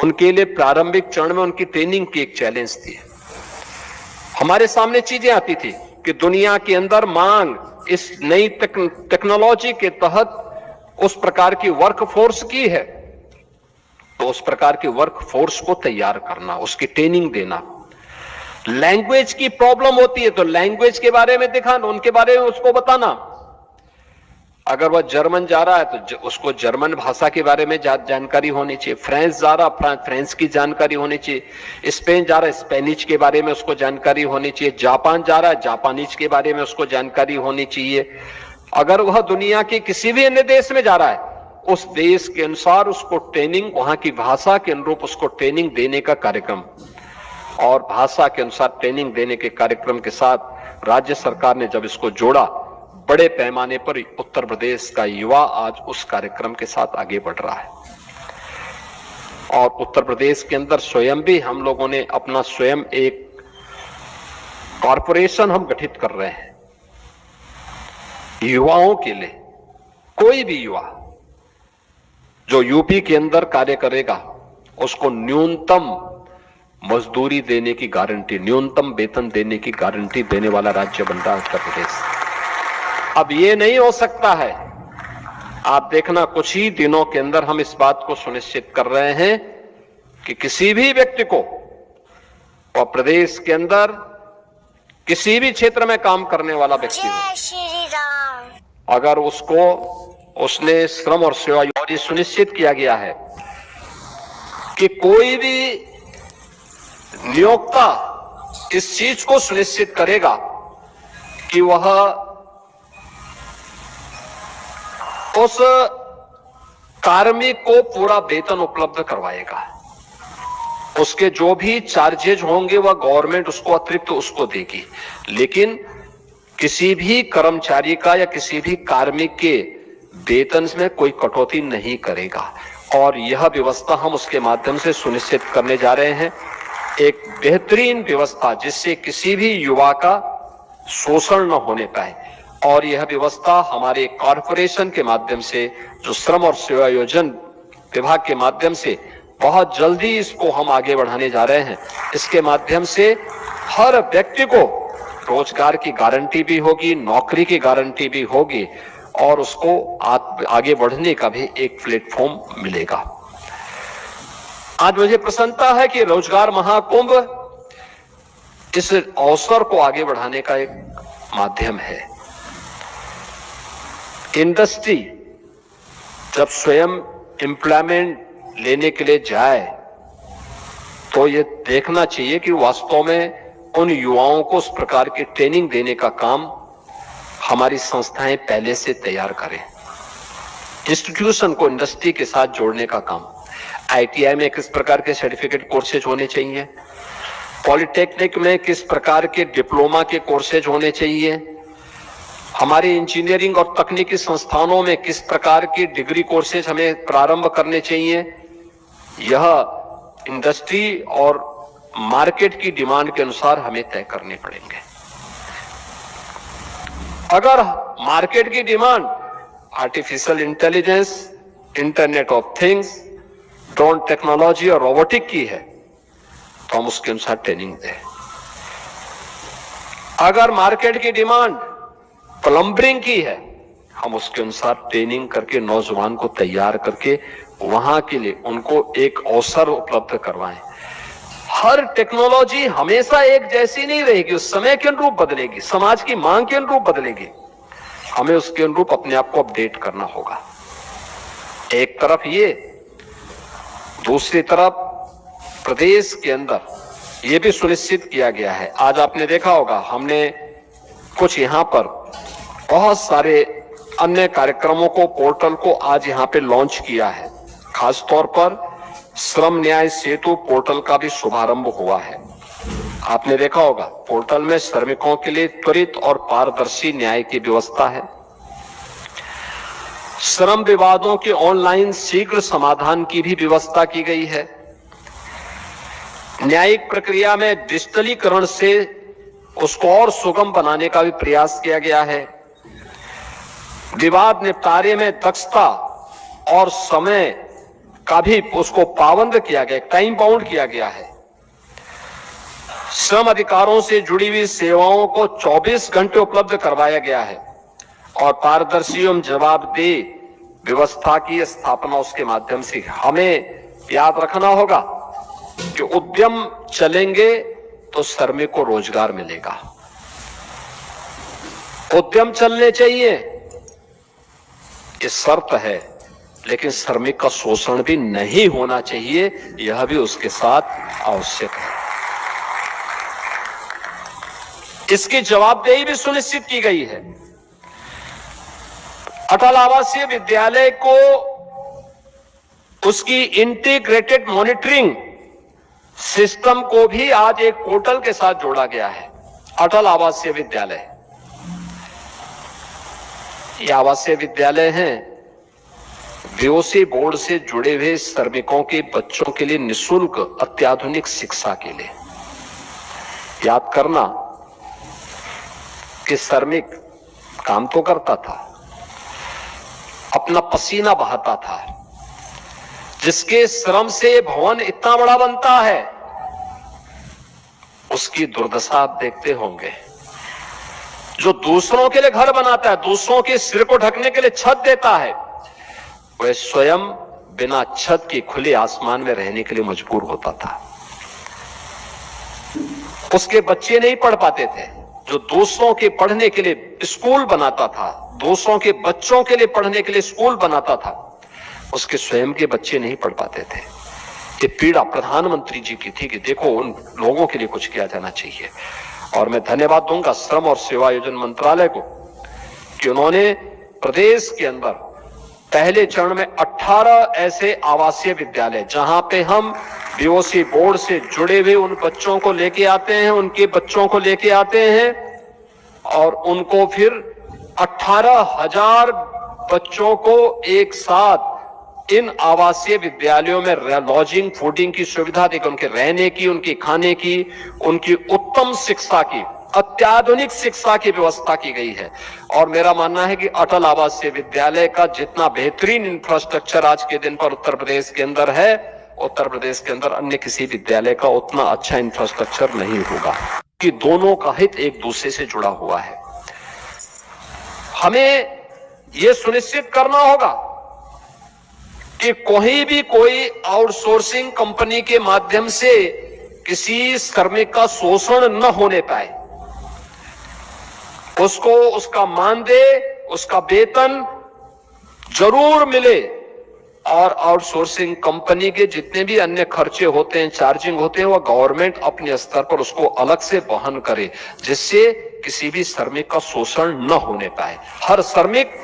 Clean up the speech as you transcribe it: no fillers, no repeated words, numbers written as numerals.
उनके लिए प्रारंभिक चरण में उनकी ट्रेनिंग की एक चैलेंज थी। हमारे सामने चीजें आती थी कि दुनिया के अंदर मांग इस नई टेक्नोलॉजी के तहत उस प्रकार की वर्कफोर्स की है, तो उस प्रकार की वर्कफोर्स को तैयार करना, उसकी ट्रेनिंग देना। लैंग्वेज की प्रॉब्लम होती है तो लैंग्वेज के बारे में दिखाना, उनके बारे में उसको बताना। अगर वह जर्मन जा रहा है तो उसको जर्मन भाषा के बारे में जानकारी होनी चाहिए, फ्रेंच जा रहा फ्रेंच की जानकारी होनी चाहिए, स्पेन जा रहा है स्पेनिश के बारे में उसको जानकारी होनी चाहिए, जापान जा रहा है जापानीज के बारे में उसको जानकारी होनी चाहिए। अगर वह दुनिया के किसी भी अन्य देश में जा रहा है, उस देश के अनुसार उसको ट्रेनिंग, वहां की भाषा के अनुरूप उसको ट्रेनिंग देने का कार्यक्रम, और भाषा के अनुसार ट्रेनिंग देने के कार्यक्रम के साथ राज्य सरकार ने जब इसको जोड़ा, बड़े पैमाने पर उत्तर प्रदेश का युवा आज उस कार्यक्रम के साथ आगे बढ़ रहा है। और उत्तर प्रदेश के अंदर स्वयं भी हम लोगों ने अपना स्वयं एक कॉरपोरेशन हम गठित कर रहे हैं युवाओं के लिए। कोई भी युवा जो यूपी के अंदर कार्य करेगा उसको न्यूनतम मजदूरी देने की गारंटी, न्यूनतम वेतन देने की गारंटी देने वाला राज्य बन रहा है उत्तर प्रदेश। अब ये नहीं हो सकता है, आप देखना कुछ ही दिनों के अंदर हम इस बात को सुनिश्चित कर रहे हैं कि किसी भी व्यक्ति को और प्रदेश के अंदर किसी भी क्षेत्र में काम करने वाला व्यक्ति हो, अगर उसने श्रम और सेवा, और ये सुनिश्चित किया गया है कि कोई भी नियोक्ता इस चीज को सुनिश्चित करेगा कि वह उस कार्मिक को पूरा वेतन उपलब्ध करवाएगा। उसके जो भी चार्जेज होंगे वह गवर्नमेंट उसको अतिरिक्त उसको देगी, लेकिन किसी भी कर्मचारी का या किसी भी कार्मिक के वेतन में कोई कटौती नहीं करेगा। और यह व्यवस्था हम उसके माध्यम से सुनिश्चित करने जा रहे हैं, एक बेहतरीन व्यवस्था जिससे किसी भी युवा का शोषण न होने पाए। और यह व्यवस्था हमारे कॉरपोरेशन के माध्यम से, जो श्रम और सेवा योजन विभाग के माध्यम से बहुत जल्दी इसको हम आगे बढ़ाने जा रहे हैं। इसके माध्यम से हर व्यक्ति को रोजगार की गारंटी भी होगी, नौकरी की गारंटी भी होगी, और उसको आगे बढ़ने का भी एक प्लेटफॉर्म मिलेगा। आज मुझे प्रसन्नता है कि रोजगार महाकुंभ इस अवसर को आगे बढ़ाने का एक माध्यम है। इंडस्ट्री जब स्वयं एम्प्लॉयमेंट लेने के लिए जाए तो ये देखना चाहिए कि वास्तव में उन युवाओं को उस प्रकार की ट्रेनिंग देने का काम हमारी संस्थाएं पहले से तैयार करें। इंस्टीट्यूशन को इंडस्ट्री के साथ जोड़ने का काम, आईटीआई में किस प्रकार के सर्टिफिकेट कोर्सेज होने चाहिए, पॉलिटेक्निक में किस प्रकार के डिप्लोमा के कोर्सेज होने चाहिए, हमारे इंजीनियरिंग और तकनीकी संस्थानों में किस प्रकार की डिग्री कोर्सेज हमें प्रारंभ करने चाहिए, यह इंडस्ट्री और मार्केट की डिमांड के अनुसार हमें तय करने पड़ेंगे। अगर मार्केट की demand artificial intelligence, internet of things, drone technology और रोबोटिक की है तो हम उसके अनुसार ट्रेनिंग दें। अगर मार्केट की डिमांड प्लम्बरिंग की है, हम उसके अनुसार ट्रेनिंग करके नौजवान को तैयार करके वहां के लिए उनको एक अवसर उपलब्ध करवाएं। हर टेक्नोलॉजी हमेशा एक जैसी नहीं रहेगी, उस समय के अनुरूप बदलेगी, समाज की मांग के अनुरूप बदलेगी। हमें उसके अनुरूप अपने आप को अपडेट करना होगा। एक तरफ ये, दूसरी तरफ प्रदेश के अंदर यह भी सुनिश्चित किया गया है, आज आपने देखा होगा हमने कुछ यहां पर बहुत सारे अन्य कार्यक्रमों को, पोर्टल को आज यहां पे लॉन्च किया है। खासतौर पर श्रम न्याय सेतु पोर्टल का भी शुभारंभ हुआ है। आपने देखा होगा पोर्टल में श्रमिकों के लिए त्वरित और पारदर्शी न्याय की व्यवस्था है। श्रम विवादों के ऑनलाइन शीघ्र समाधान की भी व्यवस्था की गई है। न्यायिक प्रक्रिया में डिजिटलीकरण से उसको और सुगम बनाने का भी प्रयास किया गया है। विवाद निपटारे में दक्षता और समय का भी उसको पाबंद किया गया, टाइम बाउंड किया गया है। श्रम अधिकारों से जुड़ी हुई सेवाओं को 24 घंटे उपलब्ध करवाया गया है और पारदर्शी एवं जवाबदेह व्यवस्था की स्थापना उसके माध्यम से। हमें याद रखना होगा कि उद्यम चलेंगे तो श्रमिक को रोजगार मिलेगा। उद्यम चलने चाहिए, ये शर्त है, लेकिन श्रमिक का शोषण भी नहीं होना चाहिए, यह भी उसके साथ आवश्यक है। इसकी जवाबदेही भी सुनिश्चित की गई है। अटल आवासीय विद्यालय को उसकी इंटीग्रेटेड मॉनिटरिंग सिस्टम को भी आज एक पोर्टल के साथ जोड़ा गया है। अटल आवासीय विद्यालय, ये आवासीय विद्यालय हैं बीओसी बोर्ड से जुड़े हुए श्रमिकों के बच्चों के लिए निःशुल्क अत्याधुनिक शिक्षा के लिए। याद करना कि श्रमिक काम तो करता था, अपना पसीना बहाता था, जिसके श्रम से भवन इतना बड़ा बनता है, उसकी दुर्दशा आप देखते होंगे। जो दूसरों के लिए घर बनाता है, दूसरों के सिर को ढकने के लिए छत देता है, वह स्वयं बिना छत के खुले आसमान में रहने के लिए मजबूर होता था। उसके बच्चे नहीं पढ़ पाते थे। जो दूसरों के पढ़ने के लिए स्कूल बनाता था, दूसरों के बच्चों के लिए पढ़ने के लिए स्कूल बनाता था, उसके स्वयं के बच्चे नहीं पढ़ पाते थे। ये पीड़ा प्रधानमंत्री जी की थी कि देखो उन लोगों के लिए कुछ किया जाना चाहिए। और मैं धन्यवाद दूंगा श्रम और सेवा योजन मंत्रालय को कि उन्होंने प्रदेश के अंदर पहले चरण में 18 ऐसे आवासीय विद्यालय, जहां पे हम बीओसी बोर्ड से जुड़े हुए उन बच्चों को लेके आते हैं, उनके बच्चों को लेके आते हैं और उनको फिर 18,000 बच्चों को एक साथ इन आवासीय विद्यालयों में लॉजिंग फूडिंग की सुविधा देकर उनके रहने की, उनकी खाने की, उनकी उत्तम शिक्षा की, अत्याधुनिक शिक्षा की व्यवस्था की गई है। और मेरा मानना है कि अटल आवासीय विद्यालय का जितना बेहतरीन इंफ्रास्ट्रक्चर आज के दिन पर उत्तर प्रदेश के अंदर है, उत्तर प्रदेश के अंदर अन्य किसी विद्यालय का उतना अच्छा इंफ्रास्ट्रक्चर नहीं होगा, कि दोनों का हित एक दूसरे से जुड़ा हुआ है। हमें यह सुनिश्चित करना होगा कि कोई आउटसोर्सिंग कंपनी के माध्यम से किसी श्रमिक का शोषण न होने पाए। उसको उसका मानदेय, उसका वेतन जरूर मिले और आउटसोर्सिंग कंपनी के जितने भी अन्य खर्चे होते हैं, चार्जिंग होते हैं, वह गवर्नमेंट अपने स्तर पर उसको अलग से वहन करे, जिससे किसी भी श्रमिक का शोषण न होने पाए। हर श्रमिक